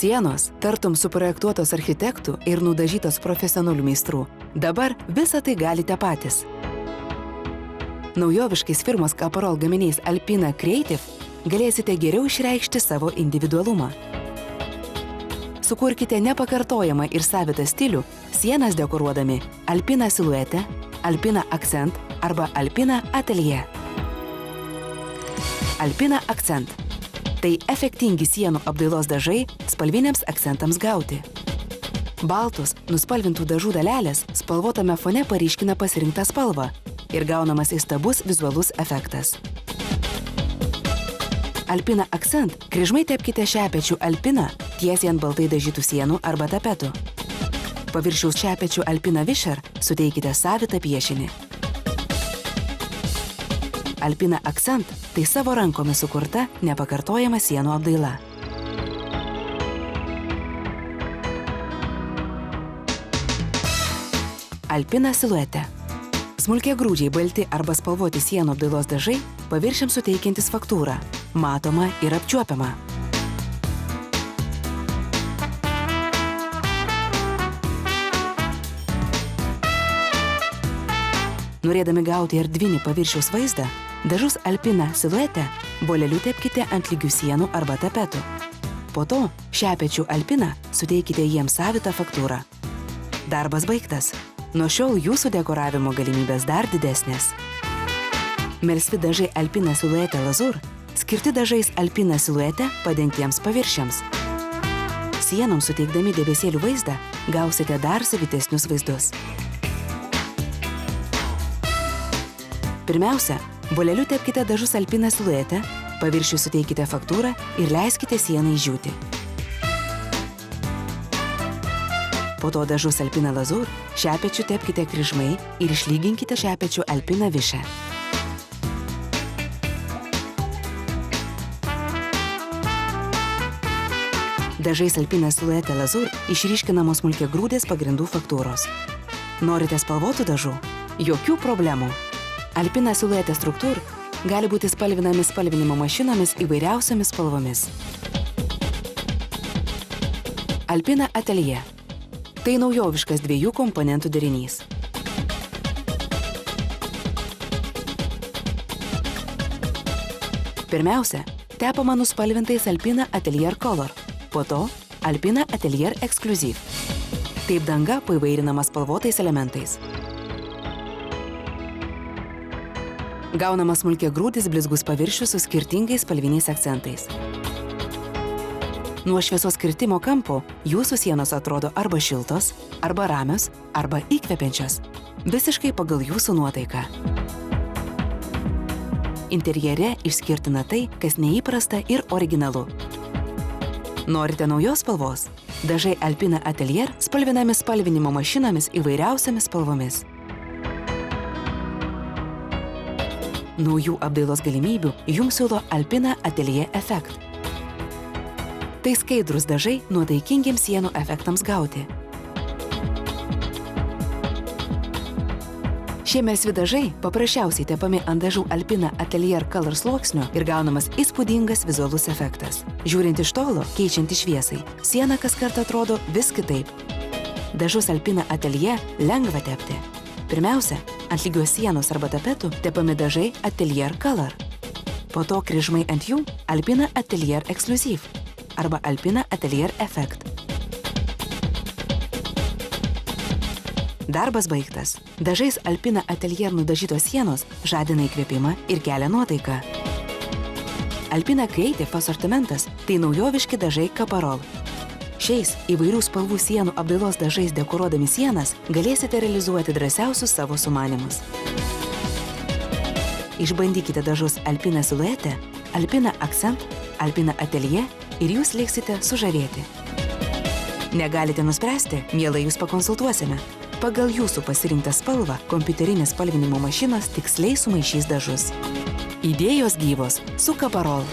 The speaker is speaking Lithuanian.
Sienos, tartum suprojektuotos architektų ir nudažytos profesionalių meistrų. Dabar visą tai galite patys. Naujoviškais firmos Kaparol gaminiais Alpina Creative galėsite geriau išreikšti savo individualumą. Sukurkite nepakartojamą ir savitą stilių, sienas dekoruodami Alpina Siluete, Alpina Accent arba Alpina Atelier. Alpina Accent – tai efektingi sienų apdailos dažai spalviniams akcentams gauti. Baltus, nuspalvintų dažų dalelės spalvotame fone paryškina pasirinktą spalvą ir gaunamas įstabus vizualus efektas. Alpina Accent kryžmai tepkite šepečių Alpina tiesiai ant baltai dažytų sienų arba tapetų. Paviršiaus šepečių Alpina Vischer suteikite savitą piešinį. Alpina Accent – tai savo rankomis sukurta nepakartojama sienų apdaila. Alpina Siluete. Smulkiagrūdžiai balti arba spalvoti sienų apdailos dažai paviršiams suteikiantis faktūrą, matomą ir apčiuopiamą. Norėdami gauti erdvinį paviršiaus vaizdą, dažus Alpina Siluete voleliu tepkite ant lygių sienų arba tapetų. Po to šepečių Alpina suteikite jiems savitą faktūrą. Darbas baigtas. Nuo šiol jūsų dekoravimo galimybės dar didesnės. Melsvi dažai Alpina Siluete Lazur skirti dažais Alpina Siluete padengtiems paviršiams. Sienoms suteikdami debesėlių vaizdą gausite dar savitesnius vaizdus. Pirmiausia, voleliu tepkite dažus Alpina Siluete, paviršių suteikite faktūrą ir leiskite sienai išdžiūti. Po to dažus Alpina Lazur šepečių tepkite kryžmai ir išlyginkite šepečių Alpina Vischer. Dažais Alpina Siluete Lazur išryškinamos smulkiagrūdės pagrindų faktūros. Norite spalvotų dažų? Jokių problemų. Alpina Siluete struktūr gali būti spalvinami spalvinimo mašinomis įvairiausiomis spalvomis. Alpina Atelier. Tai naujoviškas dviejų komponentų derinys. Pirmiausia, tepama nuspalvintais Alpina Atelier Color, po to Alpina Atelier Exclusive. Taip danga paįvairinama spalvotais elementais. Gaunamas smulkiagrūdis blizgus paviršius su skirtingais spalviniais akcentais. Nuo šviesos kirtimo kampo jūsų sienos atrodo arba šiltos, arba ramios, arba įkvepiančios, visiškai pagal jūsų nuotaiką. Interjere išskirtina tai, kas neįprasta ir originalu. Norite naujos spalvos? Dažai Alpina Atelier spalvinami spalvinimo mašinomis įvairiausiamis spalvomis. Naujų apdailos galimybių jums siūlo Alpina Atelier Effect. Tai skaidrus dažai nuotaikingiems sienų efektams gauti. Šie melsvi dažai paprasčiausiai tepami ant dažų Alpina Atelier Color sluoksnio ir gaunamas įspūdingas vizualus efektas. Žiūrint iš tolo, keičianti šviesai, siena kaskart atrodo vis kitaip. Dažus Alpina Atelier lengva tepti. Pirmiausia, ant lygios sienos arba tapetų tepami dažai Atelier Color. Po to kryžmai ant jų Alpina Atelier Exclusive arba Alpina Atelier Effect. Darbas baigtas. Dažais Alpina Atelier nudažytos sienos žadina įkvėpimą ir kelia nuotaiką. Alpina Creative asortimentas – tai naujoviški dažai Kaparol. Šiais įvairių spalvų sienų apdailos dažais dekoruodami sienas galėsite realizuoti drąsiausius savo sumanymus. Išbandykite dažus Alpina Siluete, Alpina Accent, Alpina Atelier ir jūs liksite sužavėti. Negalite nuspręsti? Mielai jūs pakonsultuosime. Pagal jūsų pasirinktą spalvą kompiuterinės spalvinimo mašinos tiksliai sumaišys dažus. Idėjos gyvos su Kaparol.